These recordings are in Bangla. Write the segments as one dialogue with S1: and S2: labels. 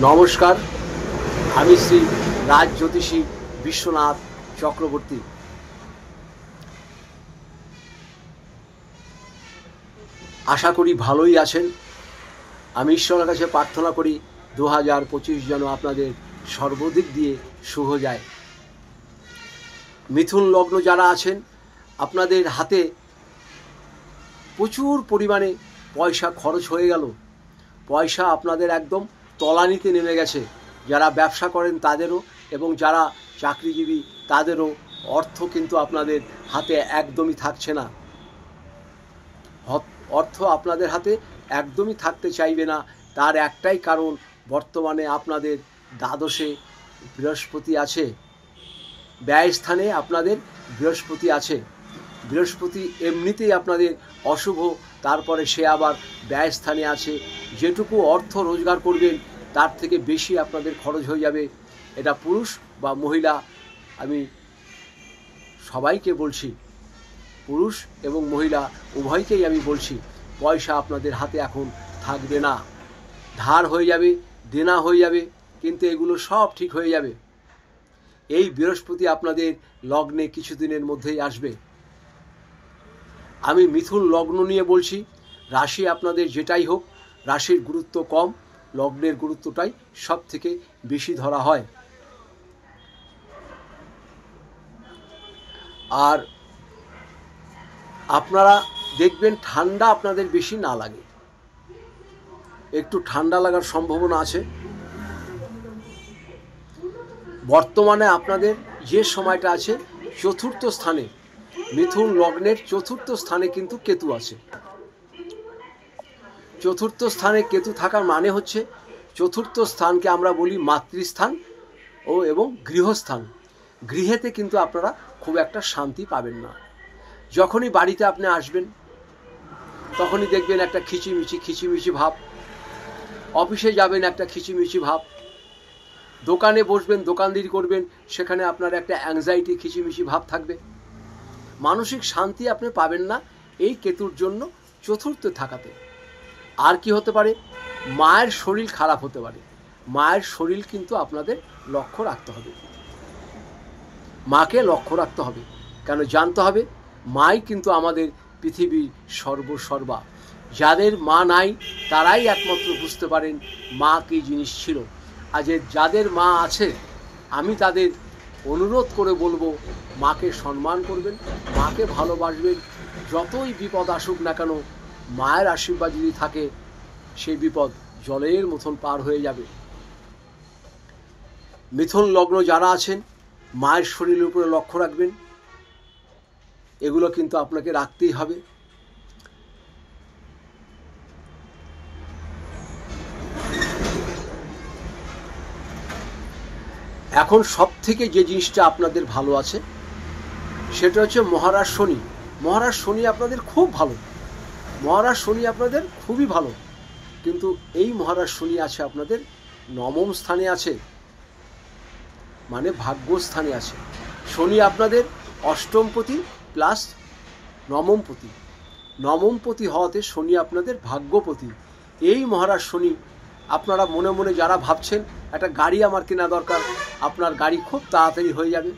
S1: নমস্কার, আমি শ্রী রাজ জ্যোতিষী বিশ্বনাথ চক্রবর্তী। আশা করি ভালোই আছেন। আমি ঈশ্বরের কাছে প্রার্থনা করি 2025 যেন আপনাদের সর্বদিক দিয়ে শুভ যায়। মিথুন লগ্ন যারা আছেন, আপনাদের হাতে প্রচুর পরিমাণে পয়সা খরচ হয়ে গেল। পয়সা আপনাদের একদম তলানিতে নেমে গেছে। যারা ব্যবসা করেন তাদেরও এবং যারা চাকরিজীবী তাদেরও অর্থ কিন্তু আপনাদের হাতে একদমই থাকছে না। অর্থ আপনাদের হাতে একদমই থাকতে চাইবে না। তার একটাই কারণ, বর্তমানে আপনাদের দ্বাদশে বৃহস্পতি আছে, ব্যয়স্থানে আপনাদের বৃহস্পতি আছে। বৃহস্পতি এমনিতেই আপনাদের অশুভ, তারপরে সে আবার ব্যয়স্থানে আছে। যেটুকু অর্থ রোজগার করবেন তার থেকে বেশি আপনাদের খরচ হয়ে যাবে। এটা পুরুষ বা মহিলা, আমি সবাইকে বলছি, পুরুষ এবং মহিলা উভয়কেই আমি বলছি, পয়সা আপনাদের হাতে এখন থাকবে না। ধার হয়ে যাবে, দেনা হয়ে যাবে, কিন্তু এগুলো সব ঠিক হয়ে যাবে। এই বৃহস্পতি আপনাদের লগ্নে কিছুদিনের মধ্যেই আসবে। আমি মিথুন লগ্ন নিয়ে বলছি। রাশি আপনাদের যেটাই হোক, রাশির গুরুত্ব কম, লগ্নের গুরুত্বটাই সব থেকে বেশি ধরা হয়। আর আপনারা দেখবেন ঠান্ডা আপনাদের বেশি না লাগে, একটু ঠান্ডা লাগার সম্ভাবনা আছে। বর্তমানে আপনাদের যে সময়টা আছে, চতুর্থ স্থানে, মিথুন লগ্নের চতুর্থ স্থানে কিন্তু কেতু আছে। চতুর্থ স্থানে কেতু থাকার মানে হচ্ছে, চতুর্থ স্থানকে আমরা বলি মাতৃস্থান এবং গৃহস্থান। গৃহেতে কিন্তু আপনারা খুব একটা শান্তি পাবেন না। যখনই বাড়িতে আপনি আসবেন তখনই দেখবেন একটা খিচিমিচি ভাব। অফিসে যাবেন একটা খিচিমিচি ভাব। দোকানে বসবেন, দোকানদারি করবেন, সেখানে আপনার একটা অ্যাংজাইটি খিচিমিচি ভাব থাকবে। মানসিক শান্তি আপনি পাবেন না এই কেতুর জন্য চতুর্থ থাকাতে। আর কি হতে পারে? মায়ের শরীর খারাপ হতে পারে। মায়ের শরীর কিন্তু আপনাদের লক্ষ্য রাখতে হবে। মাকে লক্ষ্য রাখতে হবে, কেন জানতে হবে, মাই কিন্তু আমাদের পৃথিবীর সর্বসর্বা। যাদের মা নাই তারাই একমাত্র বুঝতে পারেন মা কী জিনিস ছিল। আর যাদের মা আছে, আমি তাদের অনুরোধ করে বলবো, মাকে সম্মান করবেন, মাকে ভালোবাসবেন। যতই বিপদ আসুক না কেন, মায়ের আশীর্বাদ যদি থাকে, সেই বিপদ জলের মতন পার হয়ে যাবে। মিথুন লগ্ন যারা আছেন, মায়ের শরীরের উপরে লক্ষ্য রাখবেন। এগুলো কিন্তু আপনাকে রাখতেই হবে। এখন সব থেকে যে জিনিসটা আপনাদের ভালো আছে সেটা হচ্ছে মহারাজ শনি। মহারাজ শনি আপনাদের খুব ভালো, মহারাজ শনি আপনাদের খুবই ভালো। কিন্তু এই মহারাজ শনি আছে আপনাদের নবম স্থানে আছে, মানে ভাগ্যস্থানে আছে। শনি আপনাদের অষ্টমপতি প্লাস নবমপতি। নবমপতি হওয়াতে শনি আপনাদের ভাগ্যপতি। এই মহারাজ শনি, আপনারা মনে মনে যারা ভাবছেন একটা গাড়ি আমার কেনা দরকার, আপনার গাড়ি খুব তাড়াতাড়ি হয়ে যাবে।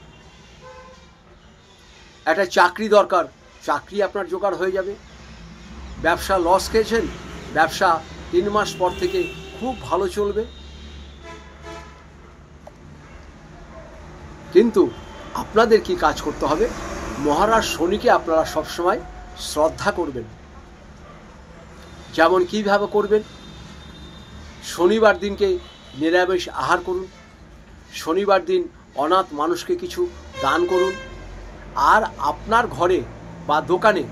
S1: একটা চাকরি দরকার, চাকরি আপনার জোগাড় হয়ে যাবে। ব্যবসা লস খেয়েছেন, ব্যবসা 3 মাস পর থেকে খুব ভালো চলবে। কিন্তু আপনাদের কি কাজ করতে হবে? মহারাজ শনিকে আপনারা সবসময় শ্রদ্ধা করবেন। যেমন কিভাবে করবেন? শনিবার দিনকে নিরামিষ আহার করুন, শনিবার দিন অনাথ মানুষকে কিছু দান করুন। আর আপনার ঘরে বা দোকানে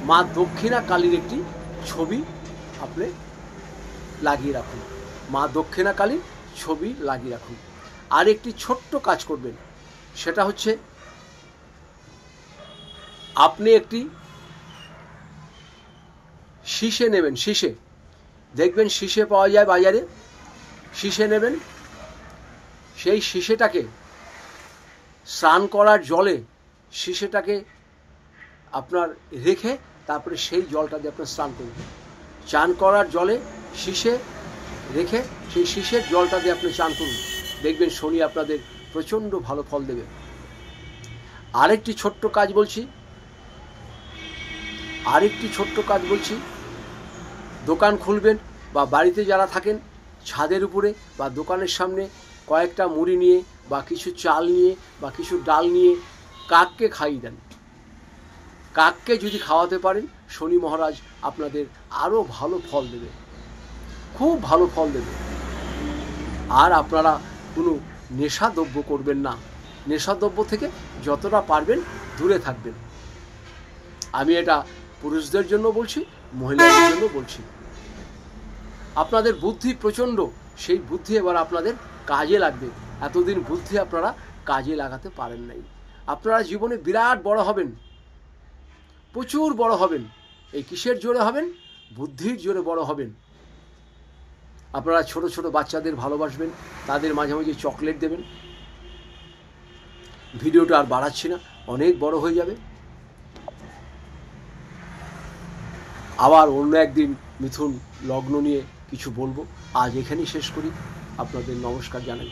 S1: মা দক্ষিণা কালীর একটি ছবি আপনি লাগিয়ে রাখুন। মা দক্ষিণা কালীর ছবি লাগিয়ে রাখুন। আর একটি ছোট্ট কাজ করবেন, সেটা হচ্ছে আপনি একটি শিশে নেবেন। শিশে দেখবেন, শিশে পাওয়া যায় বাজারে, শিশে নেবেন। সেই শিশেটাকে স্নান করার জলে শিশেটাকে আপনার রেখে তারপরে সেই জলটা দিয়ে আপনার স্নান করবেন। চান করার জলে শিশে রেখে সেই শীষের জলটা দিয়ে আপনি চান করুন, দেখবেন শনি আপনাদের প্রচণ্ড ভালো ফল দেবে। আরেকটি ছোট্ট কাজ বলছি, দোকান খুলবেন বা বাড়িতে যারা থাকেন ছাদের উপরে বা দোকানের সামনে কয়েকটা মুড়ি নিয়ে বা কিছু চাল নিয়ে বা কিছু ডাল নিয়ে কাককে খাইয়ে দেন। কাককে যদি খাওয়াতে পারেন, শনি মহারাজ আপনাদের আরও ভালো ফল দেবে, খুব ভালো ফল দেবে। আর আপনারা কোনো নেশাদ্রব্য করবেন না, নেশাদ্রব্য থেকে যতটা পারবেন দূরে থাকবেন। আমি এটা পুরুষদের জন্য বলছি, মহিলাদের জন্য বলছি। আপনাদের বুদ্ধি প্রচণ্ড, সেই বুদ্ধি এবার আপনাদের কাজে লাগবে। এতদিন বুদ্ধি আপনারা কাজে লাগাতে পারেন নাই। আপনারা জীবনে বিরাট বড় হবেন, প্রচুর বড় হবেন। এই কিসের জোরে হবেন? বুদ্ধির জোরে বড় হবেন। আপনারা ছোট ছোট বাচ্চাদের ভালোবাসবেন, তাদের মাঝে মাঝে চকলেট দেবেন। ভিডিওটা আর বাড়াচ্ছি না, অনেক বড় হয়ে যাবে। আবার অন্য একদিন মিথুন লগ্ন নিয়ে কিছু বলবো। আজ এখানেই শেষ করি। আপনাদের নমস্কার জানাই।